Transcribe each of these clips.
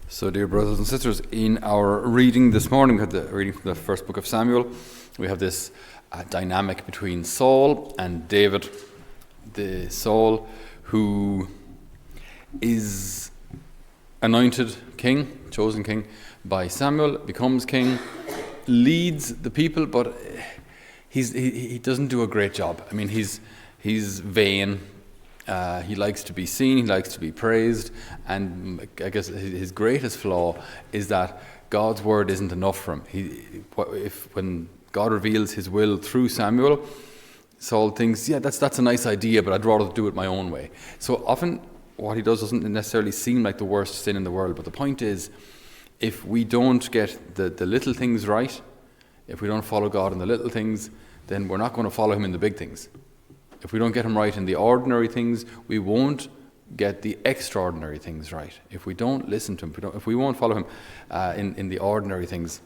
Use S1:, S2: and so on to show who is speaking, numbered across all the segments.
S1: So, dear brothers and sisters, in our reading this morning, we had the reading from the first book of Samuel. We have this dynamic between Saul and David. The Saul who is anointed king, chosen king by Samuel, becomes king, leads the people, but he doesn't do a great job. I mean, he's vain. He likes to be seen, he likes to be praised, and I guess his greatest flaw is that God's word isn't enough for him. When God reveals his will through Samuel, Saul thinks, yeah, that's a nice idea, but I'd rather do it my own way. So often what he does doesn't necessarily seem like the worst sin in the world, but the point is, if we don't get the little things right, if we don't follow God in the little things, then we're not going to follow him in the big things. If we don't get him right in the ordinary things, we won't get the extraordinary things right. If we don't listen to him, if we won't follow him in the ordinary things,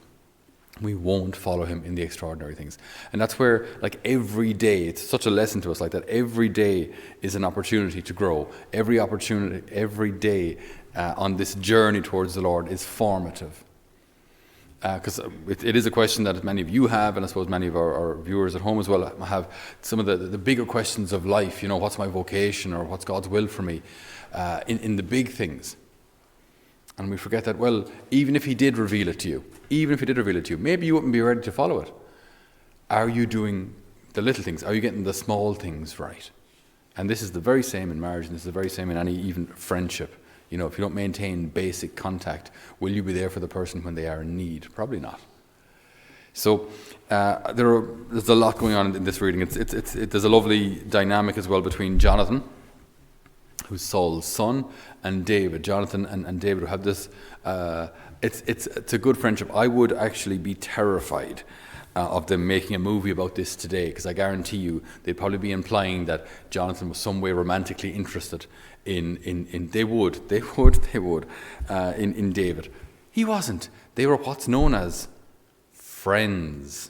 S1: we won't follow him in the extraordinary things. And that's where, like, every day, it's such a lesson to us, like that every day is an opportunity to grow. Every day on this journey towards the Lord is formative. Because it is a question that many of you have, and I suppose many of our viewers at home as well have, some of the bigger questions of life. You know, what's my vocation, or what's God's will for me, in the big things. And we forget that, well, even if he did reveal it to you, maybe you wouldn't be ready to follow it. Are you doing the little things? Are you getting the small things right? And this is the very same in marriage, and this is the very same in any even friendship. You know, if you don't maintain basic contact, will you be there for the person when they are in need? Probably not. So there's a lot going on in this reading. There's a lovely dynamic as well between Jonathan, who's Saul's son, and David. Jonathan and David have this. It's a good friendship. I would actually be terrified of them making a movie about this today, because I guarantee you they'd probably be implying that Jonathan was some way romantically interested in David. He wasn't. They were what's known as friends,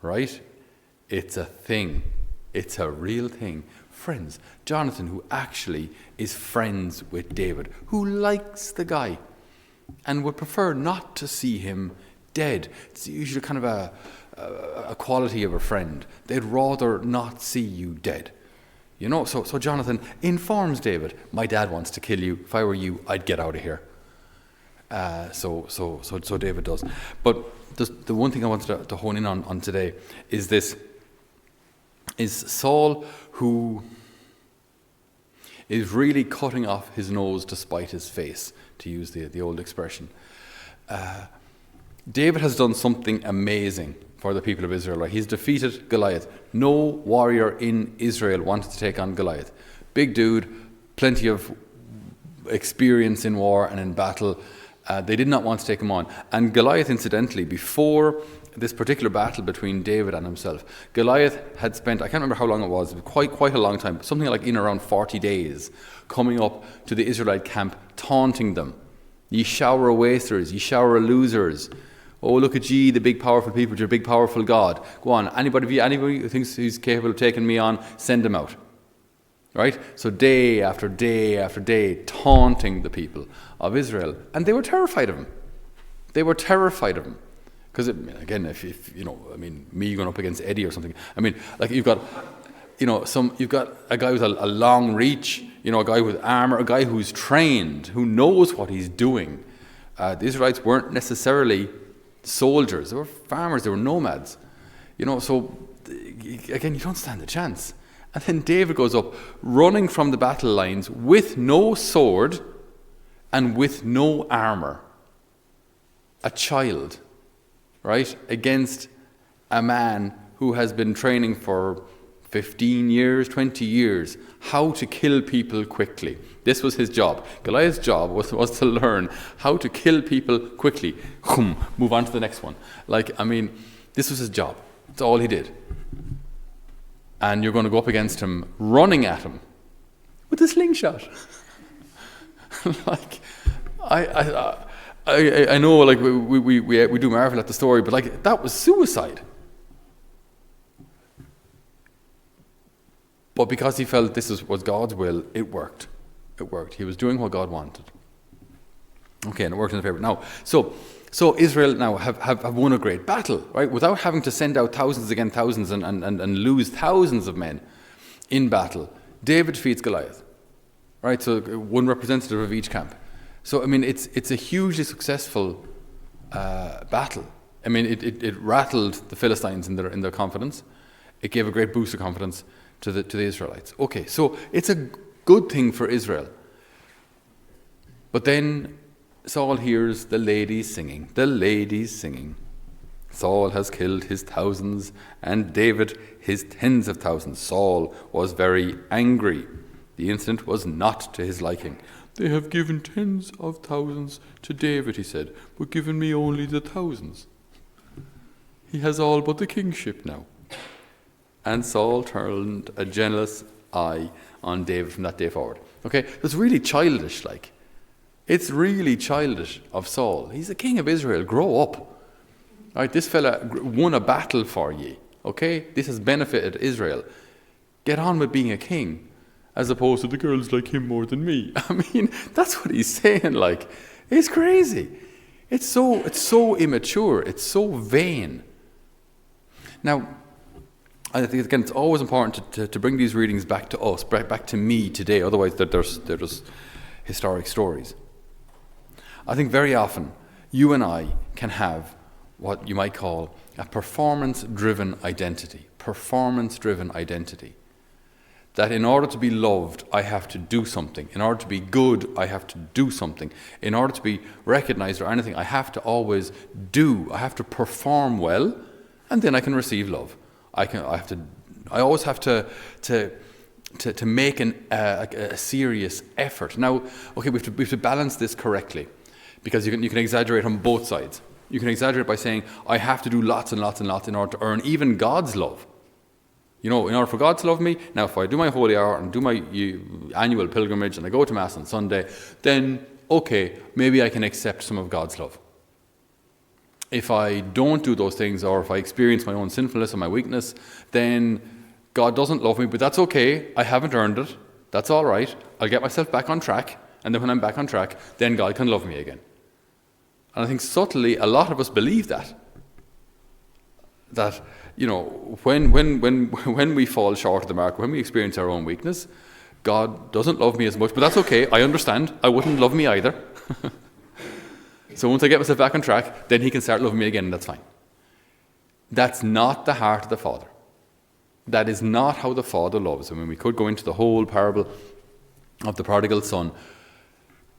S1: right? It's a thing. It's a real thing. Friends. Jonathan, who actually is friends with David, who likes the guy and would prefer not to see him dead. It's usually kind of a quality of a friend. They'd rather not see you dead. You know, so Jonathan informs David, my dad wants to kill you. If I were you, I'd get out of here. So David does. But the one thing I wanted to hone in on today is Saul, who is really cutting off his nose to spite his face, to use the old expression. David has done something amazing for the people of Israel. Right? He's defeated Goliath. No warrior in Israel wanted to take on Goliath. Big dude, plenty of experience in war and in battle. They did not want to take him on. And Goliath, incidentally, before this particular battle between David and himself, Goliath had spent, I can't remember how long it was quite a long time, something like in around 40 days, coming up to the Israelite camp, taunting them. Ye shower of wasters, ye shower of losers. Oh, look at ye, the big powerful people, your big powerful God. Go on, anybody who thinks he's capable of taking me on, send him out. Right? So day after day after day, taunting the people of Israel. And they were terrified of him. Because, again, if you know, I mean, me going up against Eddie or something, I mean, like you've got a guy with a long reach, you know, a guy with armor, a guy who's trained, who knows what he's doing. The Israelites weren't necessarily soldiers. They were farmers. They were nomads. You know, so again, you don't stand a chance. And then David goes up, running from the battle lines with no sword and with no armor. A child, right, against a man who has been training for 15 years, 20 years, how to kill people quickly. This was his job. Goliath's job was to learn how to kill people quickly. Move on to the next one. This was his job. That's all he did. And you're going to go up against him, running at him with a slingshot. I know, like, we do marvel at the story, but like, that was suicide. But because he felt this was God's will, it worked. He was doing what God wanted. Okay, and it works in their favor. Now, so Israel now have won a great battle, right? Without having to send out thousands against thousands and lose thousands of men in battle. David defeats Goliath, right? So one representative of each camp. So, I mean, it's a hugely successful battle. I mean, it rattled the Philistines in their confidence. It gave a great boost of confidence to the Israelites. Okay, so it's a good thing for Israel. But then Saul hears the ladies singing. The ladies singing. Saul has killed his thousands and David his tens of thousands. Saul was very angry. The incident was not to his liking. They have given tens of thousands to David, he said, but given me only the thousands. He has all but the kingship now. And Saul turned a jealous eye on David from that day forward. Okay, it's really childish, like. It's really childish of Saul. He's the king of Israel. Grow up. Right, this fella won a battle for ye. Okay, this has benefited Israel. Get on with being a king, as opposed to the girls like him more than me. I mean, that's what he's saying. Like, it's crazy. It's so immature. It's so vain. Now, I think again, it's always important to bring these readings back to us, back to me today. Otherwise, they're just historic stories. I think very often you and I can have what you might call a performance-driven identity. Performance-driven identity. That in order to be loved, I have to do something. In order to be good, I have to do something. In order to be recognized or anything, I have to always do. I have to perform well, and then I can receive love. I always have to make a serious effort. Now, okay, we have to balance this correctly, because you can exaggerate on both sides. You can exaggerate by saying, I have to do lots and lots and lots in order to earn even God's love. You know, in order for God to love me, now if I do my holy hour and do my annual pilgrimage and I go to Mass on Sunday, then, okay, maybe I can accept some of God's love. If I don't do those things, or if I experience my own sinfulness or my weakness, then God doesn't love me, but that's okay. I haven't earned it. That's all right. I'll get myself back on track, and then when I'm back on track, then God can love me again. And I think subtly, a lot of us believe that. That, you know, when we fall short of the mark, when we experience our own weakness, God doesn't love me as much, but that's okay. I understand. I wouldn't love me either. So once I get myself back on track, then he can start loving me again, and that's fine. That's not the heart of the Father. That is not how the Father loves. I mean, we could go into the whole parable of the prodigal son,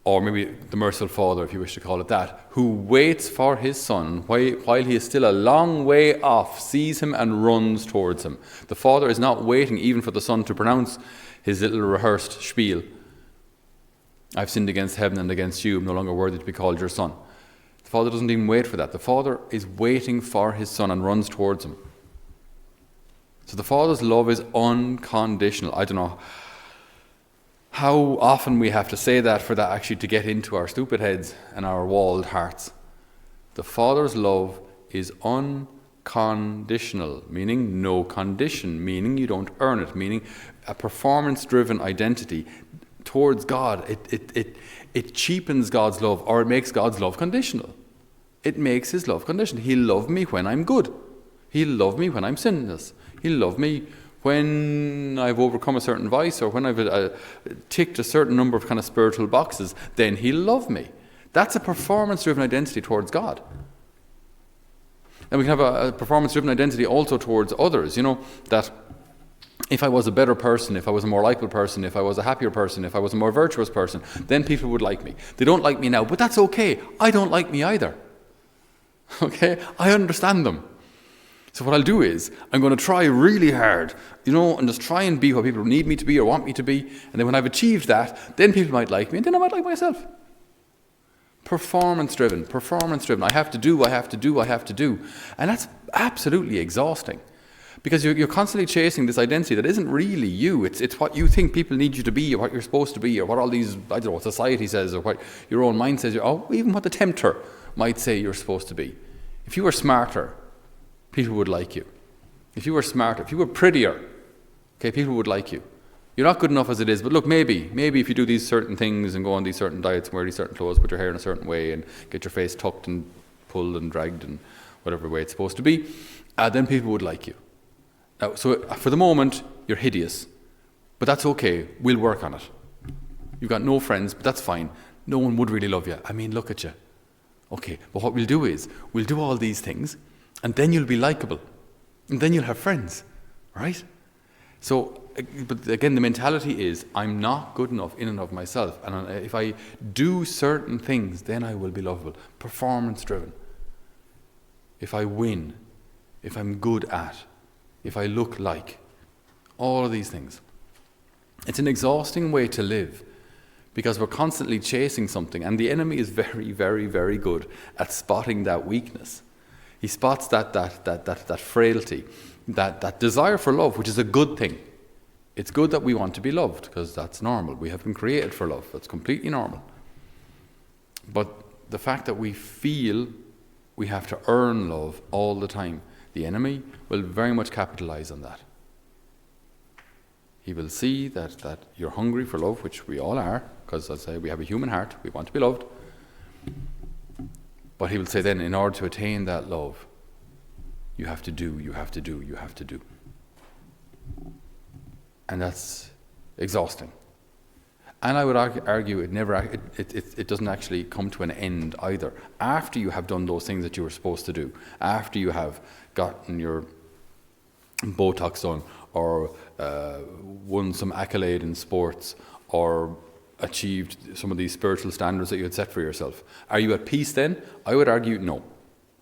S1: or maybe the merciful Father, if you wish to call it that, who waits for his son while he is still a long way off, sees him and runs towards him. The Father is not waiting even for the son to pronounce his little rehearsed spiel. I've sinned against heaven and against you. I'm no longer worthy to be called your son. The Father doesn't even wait for that. The Father is waiting for his son and runs towards him. So the Father's love is unconditional. I don't know how often we have to say that for that actually to get into our stupid heads and our walled hearts. The Father's love is unconditional, meaning no condition, meaning you don't earn it, meaning a performance-driven identity towards God. It cheapens God's love, or it makes God's love conditional. It makes his love conditional. He'll love me when I'm good. He'll love me when I'm sinless. He'll love me when I've overcome a certain vice, or when I've ticked a certain number of kind of spiritual boxes. Then he'll love me. That's a performance-driven identity towards God. And we can have a performance-driven identity also towards others. You know, that if I was a better person, if I was a more likable person, if I was a happier person, if I was a more virtuous person, then people would like me. They don't like me now, but that's okay. I don't like me either. Okay? I understand them. So what I'll do is, I'm going to try really hard, you know, and just try and be what people need me to be or want me to be. And then when I've achieved that, then people might like me, and then I might like myself. Performance-driven. I have to do. And that's absolutely exhausting. Because you're constantly chasing this identity that isn't really you. It's what you think people need you to be, or what you're supposed to be, or what all these, I don't know, what society says, or what your own mind says, or even what the tempter might say you're supposed to be. If you were smarter, people would like you. If you were smarter, if you were prettier, okay, people would like you. You're not good enough as it is, but look, maybe if you do these certain things and go on these certain diets, wear these certain clothes, put your hair in a certain way, and get your face tucked and pulled and dragged in whatever way it's supposed to be, then people would like you. Now, so for the moment, you're hideous, but that's okay. We'll work on it. You've got no friends, but that's fine. No one would really love you. I mean, look at you. Okay, but what we'll do is, we'll do all these things, and then you'll be likable, and then you'll have friends, right? So, but again, the mentality is, I'm not good enough in and of myself. And if I do certain things, then I will be lovable. Performance-driven. If I win, if I'm good at, if I look like, all of these things. It's an exhausting way to live because we're constantly chasing something. And the enemy is very, very, very good at spotting that weakness. He spots that frailty, that desire for love, which is a good thing. It's good that we want to be loved because that's normal. We have been created for love. That's completely normal. But the fact that we feel we have to earn love all the time, the enemy will very much capitalize on that. He will see that you're hungry for love, which we all are, because as I say, we have a human heart. We want to be loved. But he will say then, in order to attain that love, you have to do. And that's exhausting. And I would argue it doesn't actually come to an end either. After you have done those things that you were supposed to do, after you have gotten your Botox done, or won some accolade in sports, or achieved some of these spiritual standards that you had set for yourself, are you at peace then? I would argue no.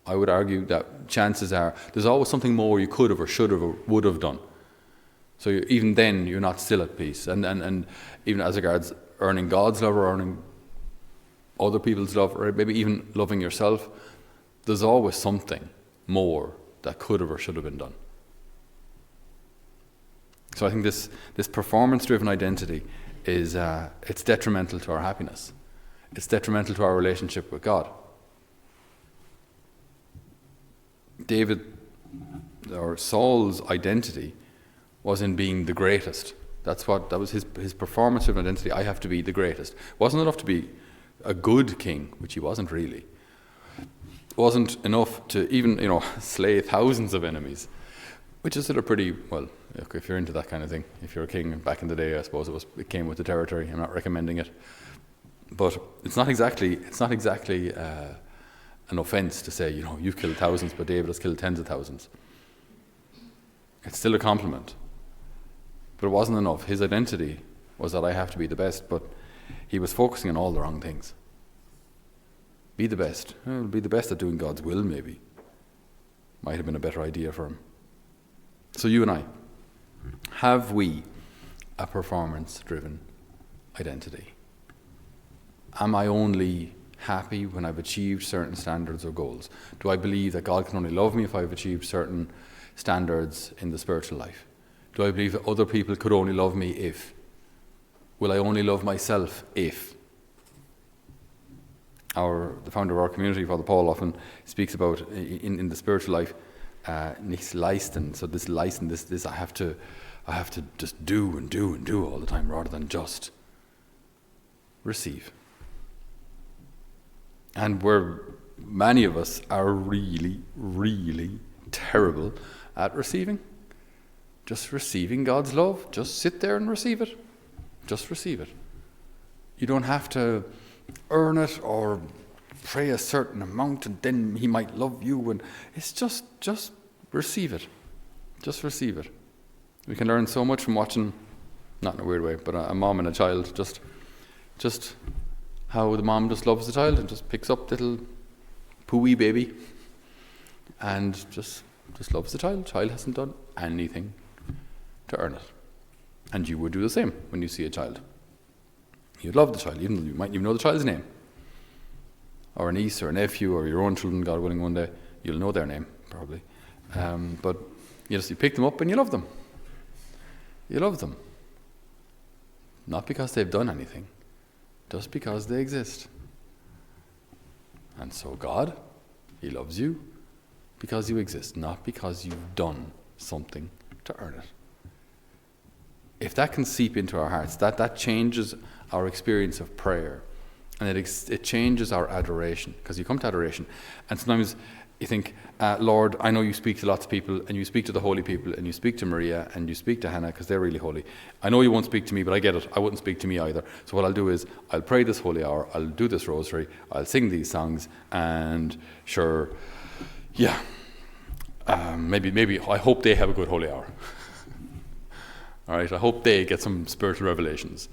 S1: I would argue that chances are there's always something more you could have or should have or would have done. So even then, you're not still at peace. And even as regards earning God's love or earning other people's love, or maybe even loving yourself, there's always something more that could have or should have been done. So I think this performance-driven identity is it's detrimental to our happiness. It's detrimental to our relationship with God. Saul's identity was in being the greatest. That was his performance-driven identity. I have to be the greatest. It wasn't enough to be a good king, which he wasn't really. It wasn't enough to even, slay thousands of enemies, which is sort of pretty, well, if you're into that kind of thing. If you're a king back in the day, I suppose it came with the territory. I'm not recommending it. But it's not exactly an offense to say, you've killed thousands, but David has killed tens of thousands. It's still a compliment. But it wasn't enough. His identity was that I have to be the best, but he was focusing on all the wrong things. Be the best. Well, be the best at doing God's will, maybe. Might have been a better idea for him. So you and I, have we a performance-driven identity? Am I only happy when I've achieved certain standards or goals? Do I believe that God can only love me if I've achieved certain standards in the spiritual life? Do I believe that other people could only love me if? Will I only love myself if? The founder of our community, Father Paul, often speaks about in the spiritual life, nicht leisten. So this leisten, this I have to just do and do and do all the time, rather than just receive. And where many of us are really, really terrible at receiving. Just receiving God's love. Just sit there and receive it. Just receive it. You don't have to earn it or pray a certain amount and then he might love you. And it's just receive it. Just receive it. We can learn so much from watching, not in a weird way, but a mom and a child, just how the mom just loves the child and just picks up little pooey baby and just loves the child. The child hasn't done anything to earn it. And you would do the same when you see a child. You'd love the child, even though you might even know the child's name. Or a niece or a nephew or your own children, God willing, one day. You'll know their name, probably. But you pick them up and you love them. You love them. Not because they've done anything, just because they exist. And so God, he loves you because you exist, not because you've done something to earn it. if that can seep into our hearts, that changes our experience of prayer. And it changes our adoration. Because you come to adoration, and sometimes you think, Lord, I know you speak to lots of people, and you speak to the holy people, and you speak to Maria, and you speak to Hannah, because they're really holy. I know you won't speak to me, but I get it. I wouldn't speak to me either. So what I'll do is, I'll pray this holy hour, I'll do this rosary, I'll sing these songs, and sure, yeah, maybe I hope they have a good holy hour. All right, I hope they get some spiritual revelations.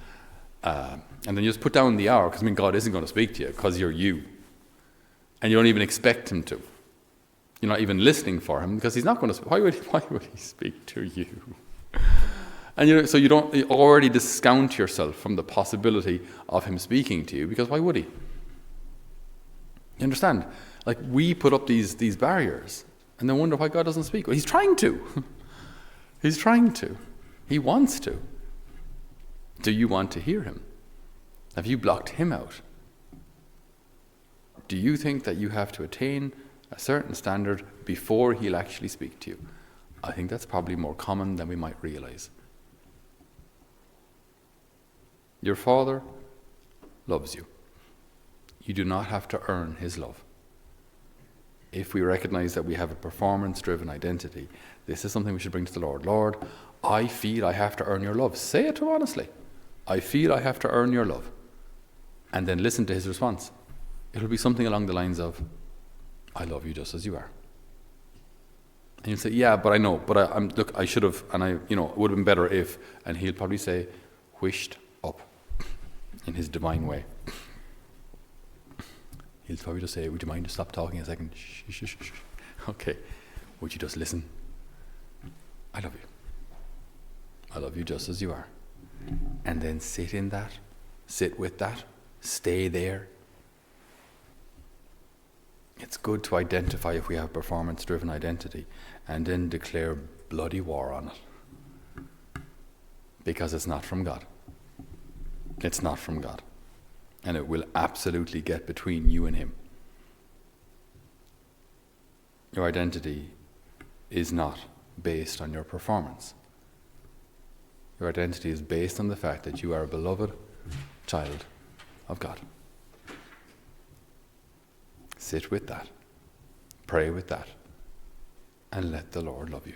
S1: And then you just put down the hour, because God isn't going to speak to you, because you're you. And you don't even expect him to. You're not even listening for him, because he's not going to. Why would he speak to you? And so you already discount yourself from the possibility of him speaking to you, because why would he? You understand? Like, we put up these barriers, and then wonder why God doesn't speak. Well, he's trying to. He's trying to. He wants to. Do you want to hear him? Have you blocked him out? Do you think that you have to attain a certain standard before he'll actually speak to you? I think that's probably more common than we might realize. Your Father loves you. You do not have to earn his love. If we recognize that we have a performance-driven identity, this is something we should bring to the Lord. Lord, I feel I have to earn your love. Say it to him honestly. I feel I have to earn your love. And then listen to his response. It'll be something along the lines of, I love you just as you are. And you'll say, yeah, but I know, but I should have, and it would have been better if, and he'll probably say, whished up in his divine way. He'll probably just say, would you mind to stop talking a second? Shh, shh, shh, shh. Okay, would you just listen? I love you. I love you just as you are. And then sit in that, sit with that, stay there. It's good to identify if we have a performance-driven identity and then declare bloody war on it. Because it's not from God. It's not from God. And it will absolutely get between you and him. Your identity is not based on your performance. Your identity is based on the fact that you are a beloved child of God. Sit with that, pray with that, and let the Lord love you.